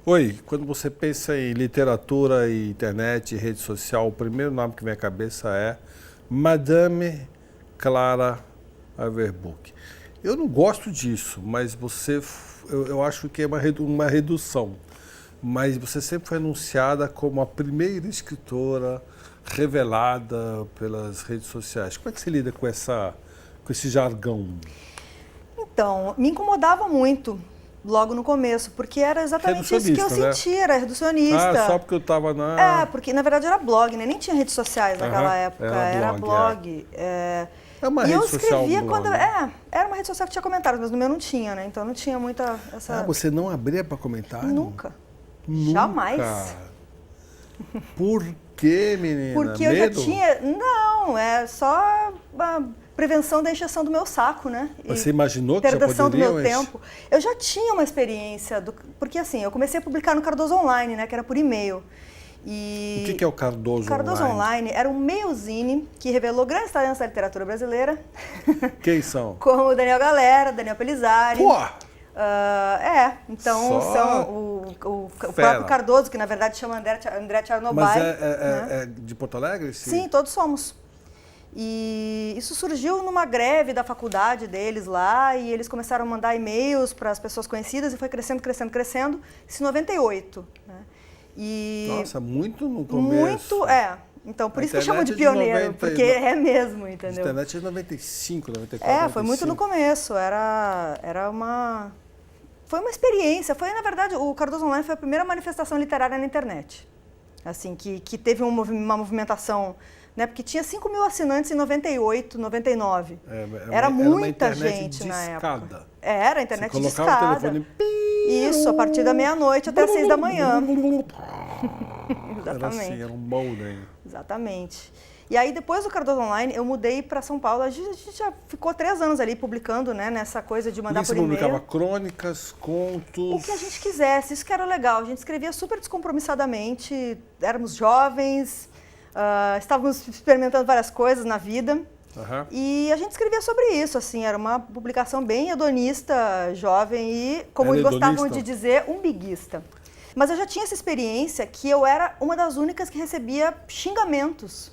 Oi, quando você pensa em literatura e internet e rede social, o primeiro nome que vem à cabeça é Madame Clara Averbuch. Eu não gosto disso, mas eu acho que é uma redução. Mas você sempre foi anunciada como a primeira escritora revelada pelas redes sociais. Como é que você lida com esse jargão? Então, me incomodava muito logo no começo, porque era exatamente isso que eu sentia, era reducionista. Ah, só porque eu estava na... porque na verdade era blog, né? Nem tinha redes sociais naquela época, era blog. É uma e rede eu escrevia social, quando... era uma rede social que tinha comentários, mas no meu não tinha, né? Então não tinha muita essa... Ah, você não abria para comentário? Nunca. Jamais. Por quê, menina? Porque Medo? eu já tinha... Não, é só a prevenção da encheção do meu saco, né? Você imaginou que já perdação do meu poderiam tempo. Eu já tinha uma experiência, porque assim, eu comecei a publicar no Cardoso Online, né? Que era por e-mail. E o que é o Cardoso Online? Cardoso Online era um mailzine que revelou grandes talentos da literatura brasileira. Quem são? Como o Daniel Galera, Daniel Pellizzari. Pô! Então são o próprio Cardoso, que na verdade chama André Tchernobyl. Mas né? é de Porto Alegre? Sim, todos somos. E isso surgiu numa greve da faculdade deles lá, e eles começaram a mandar e-mails para as pessoas conhecidas, e foi crescendo, crescendo, crescendo, isso em 98. Né? Nossa, muito no começo. Muito, Então, por isso que chamam de pioneiro, porque é mesmo, entendeu? A internet é de 95, 94, foi muito no começo, foi uma experiência, na verdade, o Cardoso Online foi a primeira manifestação literária na internet, assim, que teve uma movimentação, né, porque tinha 5 mil assinantes em 98, 99, era muita gente na época. Era a internet de escada. Você colocava o telefone... Isso, a partir da meia-noite até às 6 da manhã. Exatamente. Era assim, era um molde. Exatamente. E aí, depois do Cardoso Online, eu mudei para São Paulo. A gente já ficou 3 anos ali publicando, né, nessa coisa de mandar por e-mail. Você publicava crônicas, contos... O que a gente quisesse, isso que era legal. A gente escrevia super descompromissadamente, éramos jovens, estávamos experimentando várias coisas na vida. Uhum. E a gente escrevia sobre isso, assim, era uma publicação bem hedonista, jovem e, como eles gostavam de dizer, umbiguista. Mas eu já tinha essa experiência que eu era uma das únicas que recebia xingamentos.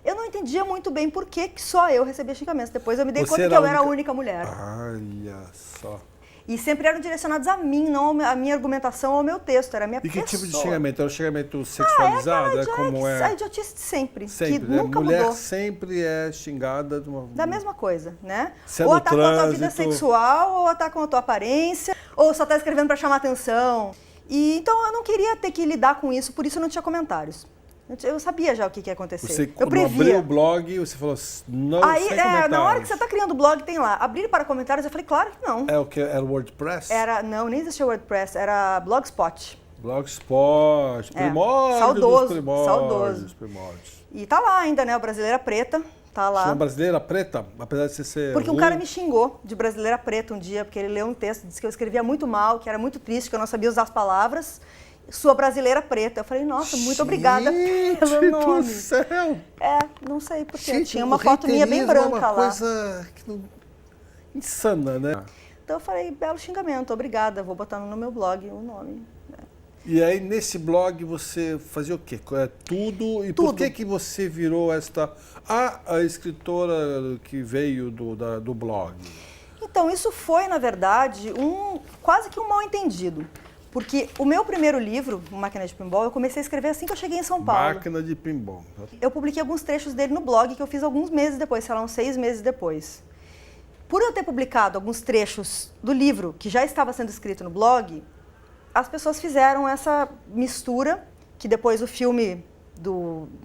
Eu não entendia muito bem por que só eu recebia xingamentos. Depois eu me dei conta que eu era a única mulher. Olha só. E sempre eram direcionados a mim, não a minha argumentação ou ao meu texto, era a minha pessoa. E que tipo de xingamento? Era um xingamento sexualizado? A idiotice de sempre, que nunca mulher mudou. sempre é xingada da mesma coisa, né? Sendo ou atacam a tua vida sexual, ou atacam a tua aparência, ou só tá escrevendo para chamar atenção. E então eu não queria ter que lidar com isso, por isso eu não tinha comentários. Eu sabia já o que ia acontecer. Você eu previa. abriu o blog, você falou, não, sem comentários. Na hora que você está criando o blog, tem lá, abrir para comentários, eu falei, claro que não. É o que? Era o WordPress? Não, nem existia WordPress, era Blogspot. Blogspot, primórdios dos primórdios. Saudoso. E tá lá ainda, né, o Brasileira Preta, tá lá. Chama Brasileira Preta, apesar de você ser Porque um cara me xingou de Brasileira Preta um dia, porque ele leu um texto, disse que eu escrevia muito mal, que era muito triste, que eu não sabia usar as palavras. Sua Brasileira Preta. Eu falei, nossa, muito obrigada pelo nome. Do céu! Não sei porque. Tinha uma foto minha bem branca lá. Uma coisa insana, né? Então eu falei, belo xingamento, obrigada, vou botar no meu blog o nome. E aí, nesse blog, você fazia o quê? Tudo? E por que você virou a escritora que veio do blog? Então, isso foi, na verdade, quase que um mal-entendido. Porque o meu primeiro livro, Máquina de Pinball, eu comecei a escrever assim que eu cheguei em São Paulo. Máquina de Pinball. Eu publiquei alguns trechos dele no blog, que eu fiz alguns meses depois, sei lá, uns 6 meses depois. Por eu ter publicado alguns trechos do livro que já estava sendo escrito no blog, as pessoas fizeram essa mistura, que depois o filme,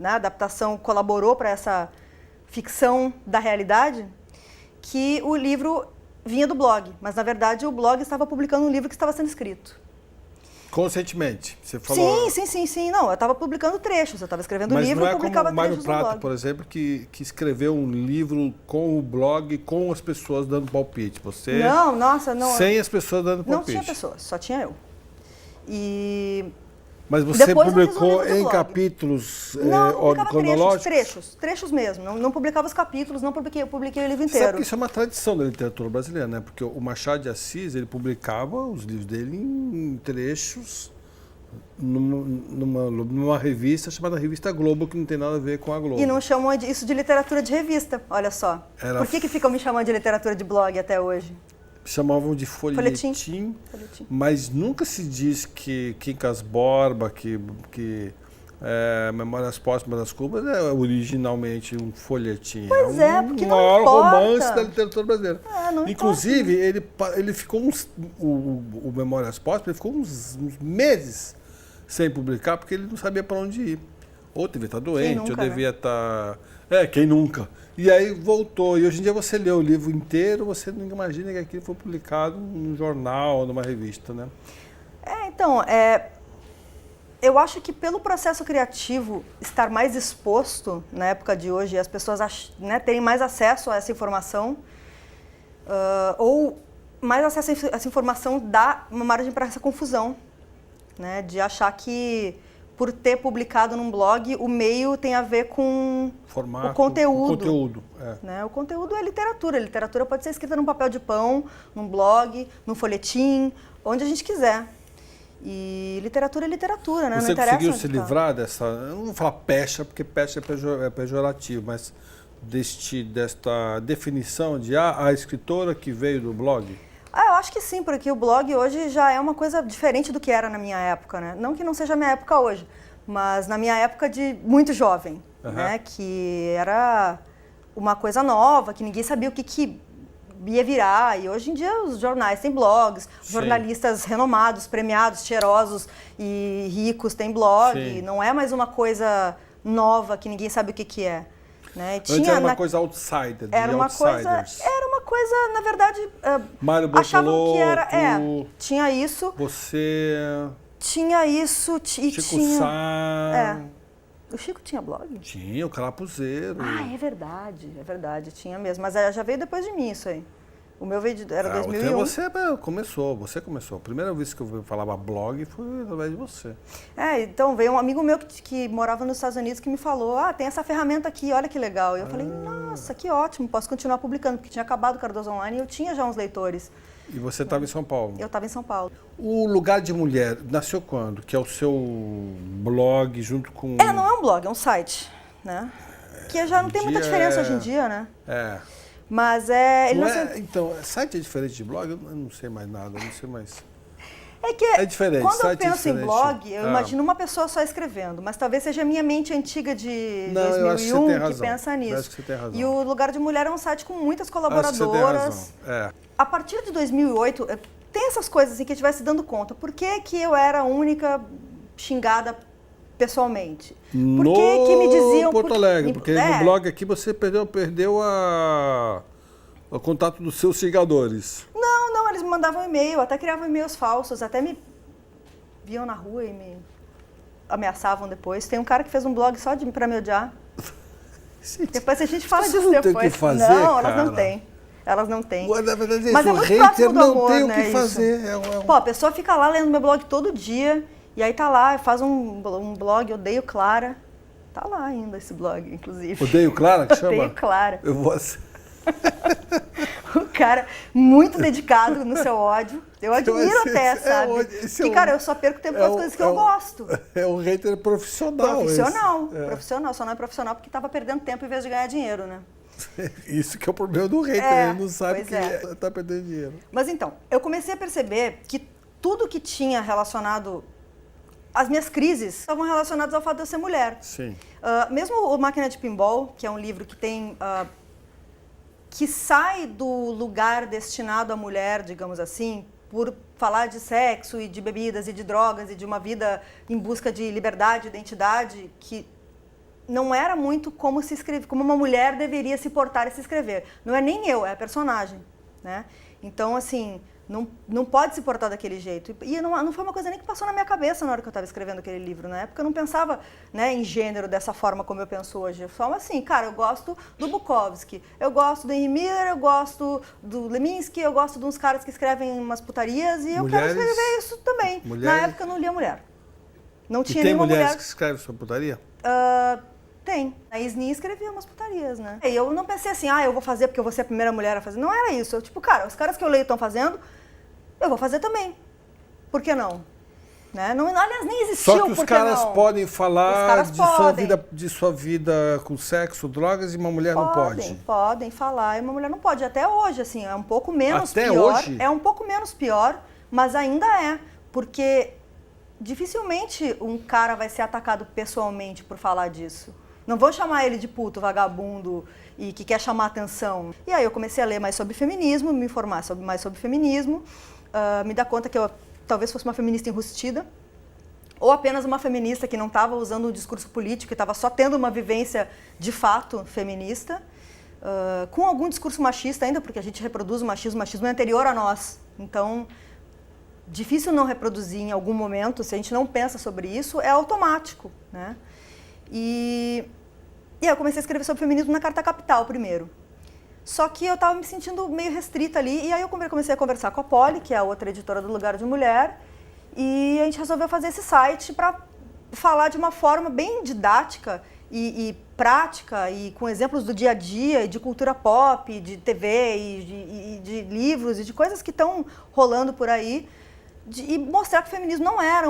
a adaptação, colaborou para essa ficção da realidade, que o livro vinha do blog, mas na verdade o blog estava publicando um livro que estava sendo escrito. Conscientemente, você falou... Sim. Não, eu estava publicando trechos, eu estava escrevendo livro e publicava trechos no blog. Mas não é como o Mário Prata, por exemplo, que escreveu um livro com o blog, com as pessoas dando palpite. Você... Não, nossa, não... Sem as pessoas dando palpite. Não tinha pessoas, só tinha eu. Mas você publicou em capítulos cronológicos? Trechos mesmo. Não publicava os capítulos, eu publiquei o livro inteiro. Sabe que isso é uma tradição da literatura brasileira, né? Porque o Machado de Assis, ele publicava os livros dele em trechos numa revista chamada Revista Globo, que não tem nada a ver com a Globo. E não chamam isso de literatura de revista, olha só. Por que ficam me chamando de literatura de blog até hoje? Chamavam de folhetim. Mas nunca se diz que Quincas Borba, que Memórias Póstumas das Cubas é originalmente um folhetim. Pois porque o não maior importa. romance da literatura brasileira. Não Inclusive, ele ficou o Memórias Póstumas, ele ficou uns meses sem publicar, porque ele não sabia para onde ir. Ou devia estar doente, ou devia estar... quem nunca? E aí voltou. E hoje em dia você lê o livro inteiro, você não imagina que aquilo foi publicado num jornal, numa revista, né? Eu acho que pelo processo criativo estar mais exposto na época de hoje, as pessoas terem mais acesso a essa informação, ou mais acesso a essa informação dá uma margem para essa confusão, né? De achar que por ter publicado num blog, o meio tem a ver com formato, o conteúdo. O conteúdo, né? O conteúdo é literatura. A literatura pode ser escrita num papel de pão, num blog, num folhetim, onde a gente quiser. E literatura é literatura, né? Você não interessa conseguiu se livrar dessa... Eu não vou falar pecha, porque pecha é pejorativo, mas desta definição de a escritora que veio do blog? Eu acho que sim, porque o blog hoje já é uma coisa diferente do que era na minha época, né? Não que não seja a minha época hoje, mas na minha época de muito jovem, né? Que era uma coisa nova, que ninguém sabia o que ia virar. E hoje em dia os jornais têm blogs, jornalistas renomados, premiados, cheirosos e ricos têm blog. Sim. Não é mais uma coisa nova que ninguém sabe o que é. Né? Antes era uma coisa outsider, de outsiders. Era uma coisa, na verdade, Mário achavam que era... tinha isso. Você... Tinha isso e Chico tinha... Sá... O Chico tinha blog? Tinha, o Carapuzeiro. É verdade, tinha mesmo. Mas já veio depois de mim isso aí. O meu veio era 2001. Então você começou. A primeira vez que eu falava blog foi através de você. Então veio um amigo meu que morava nos Estados Unidos que me falou, tem essa ferramenta aqui, olha que legal. E eu falei, nossa, que ótimo, posso continuar publicando, porque tinha acabado o Cardoso Online e eu tinha já uns leitores. E você estava em São Paulo? Eu estava em São Paulo. O Lugar de Mulher nasceu quando? Que é o seu blog junto com... Não é um blog, é um site, né? Que já não tem muita diferença hoje em dia, né? Mas Então, site é diferente de blog? Eu não sei mais nada, não sei mais... É diferente. Quando eu penso em blog, eu imagino uma pessoa só escrevendo, mas talvez seja a minha mente antiga de 2001 que pensa nisso. Eu acho que você tem razão. E o Lugar de Mulher é um site com muitas colaboradoras. A partir de 2008, tem essas coisas assim que a gente vai se dando conta. Por que eu era a única xingada pessoalmente? Por que me diziam... Porto Alegre, porque no blog aqui você perdeu o contato dos seus xingadores. Não, eles me mandavam e-mail, até criavam e-mails falsos, até me viam na rua e me ameaçavam depois. Tem um cara que fez um blog só pra me odiar. Depois a gente fala disso depois. Tem o que fazer, Elas não têm. Na verdade, mas o hater não tem o que fazer. Pô, a pessoa fica lá lendo meu blog todo dia, e aí tá lá, faz um blog, Odeio Clara. Tá lá ainda esse blog, inclusive. Odeio Clara, que chama? Odeio Clara. Eu vou... Um cara muito dedicado no seu ódio. Eu admiro até, sabe? Cara, eu só perco tempo com as coisas que eu gosto. É um hater profissional. Profissional. Só não é profissional porque estava perdendo tempo em vez de ganhar dinheiro, né? Isso que é o problema do hater, ele não sabe que está perdendo dinheiro. Mas então, eu comecei a perceber que tudo que tinha relacionado... As minhas crises estavam relacionadas ao fato de eu ser mulher. Sim. Mesmo o Máquina de Pinball, que é um livro que tem... que sai do lugar destinado à mulher, digamos assim, por falar de sexo e de bebidas e de drogas e de uma vida em busca de liberdade, identidade, que não era muito como se escreve, como uma mulher deveria se portar e se escrever. Não é nem eu, é a personagem, né? Então, assim, não pode se portar daquele jeito. E não foi uma coisa nem que passou na minha cabeça na hora que eu estava escrevendo aquele livro. Na época eu não pensava, né, em gênero dessa forma como eu penso hoje. Só assim, cara, eu gosto do Bukowski, eu gosto do Henry Miller, eu gosto do Leminski, eu gosto de uns caras que escrevem umas putarias e eu quero escrever isso também. Na época eu não lia mulher. Não tinha nenhuma mulher. Tem mulheres que escrevem sobre putaria? Tem. A Isni escrevia umas putarias, né? E eu não pensei assim, eu vou fazer porque eu vou ser a primeira mulher a fazer. Não era isso. Eu, tipo, cara, os caras que eu leio estão fazendo, eu vou fazer também. Por que não? Né? Não, aliás, nem existiu. Só que os caras podem falar podem. de sua vida com sexo, drogas, e uma mulher não pode. Podem falar, e uma mulher não pode. Até hoje, assim, é um pouco menos Até pior. hoje? É um pouco menos pior, mas ainda é. Porque dificilmente um cara vai ser atacado pessoalmente por falar disso. Não vou chamar ele de puto, vagabundo e que quer chamar atenção. E aí eu comecei a ler mais sobre feminismo, me informar mais sobre feminismo, me dar conta que eu talvez fosse uma feminista enrustida, ou apenas uma feminista que não estava usando um discurso político, que estava só tendo uma vivência de fato feminista, com algum discurso machista ainda, porque a gente reproduz o machismo é anterior a nós. Então, difícil não reproduzir em algum momento, se a gente não pensa sobre isso, é automático, né? E eu comecei a escrever sobre feminismo na Carta Capital primeiro. Só que eu estava me sentindo meio restrita ali, e aí eu comecei a conversar com a Polly, que é a outra editora do Lugar de Mulher, e a gente resolveu fazer esse site para falar de uma forma bem didática e prática, e com exemplos do dia a dia, e de cultura pop, de TV, e de livros, e de coisas que estão rolando por aí, e mostrar que o feminismo não era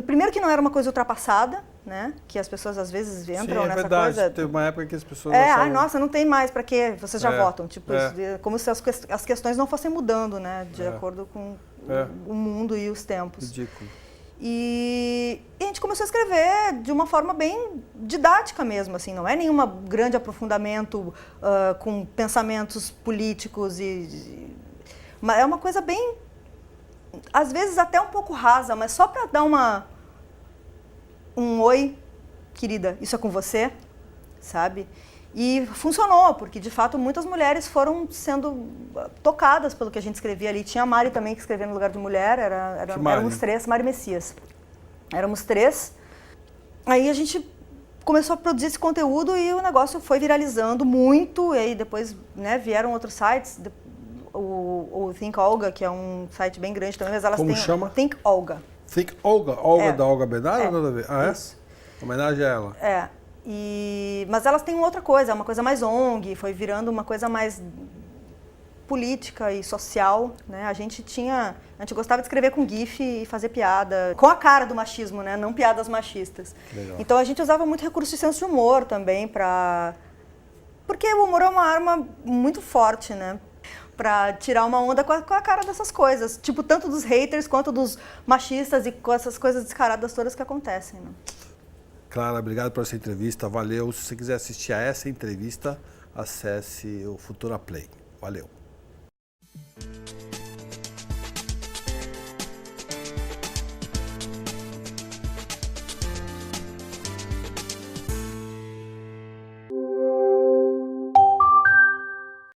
primeiro que não era uma coisa ultrapassada, né? Que as pessoas às vezes entram nessa verdade. coisa. Teve uma época que as pessoas achavam... nossa, não tem mais, para quê? Vocês já votam. Tipo, como se as questões não fossem mudando, né? De acordo com o mundo e os tempos. Ridículo. E a gente começou a escrever de uma forma bem didática mesmo, assim, não é nenhum grande aprofundamento com pensamentos políticos mas é uma coisa bem, às vezes até um pouco rasa, mas só para dar um oi, querida, isso é com você, sabe? E funcionou, porque de fato muitas mulheres foram sendo tocadas pelo que a gente escrevia ali. Tinha a Mari também que escrevia no Lugar de Mulher, éramos 3, Mari Messias. Éramos 3. Aí a gente começou a produzir esse conteúdo e o negócio foi viralizando muito, e aí depois, né, vieram outros sites, o Think Olga, que é um site bem grande também, mas elas Como têm... chama? Think Olga. Think Olga? Olga da Olga Benário ou nada a ver? Ah, é? Isso. Homenagem a ela. Mas elas têm outra coisa, uma coisa mais ONG, foi virando uma coisa mais política e social, né? A gente gostava de escrever com GIF e fazer piada, com a cara do machismo, né? Não piadas machistas. Legal. Então a gente usava muito recurso de senso de humor também porque o humor é uma arma muito forte, né? Pra tirar uma onda com a cara dessas coisas. Tipo, tanto dos haters quanto dos machistas e com essas coisas descaradas todas que acontecem, né? Clara, obrigado por essa entrevista, valeu. Se você quiser assistir a essa entrevista, acesse o Futura Play. Valeu.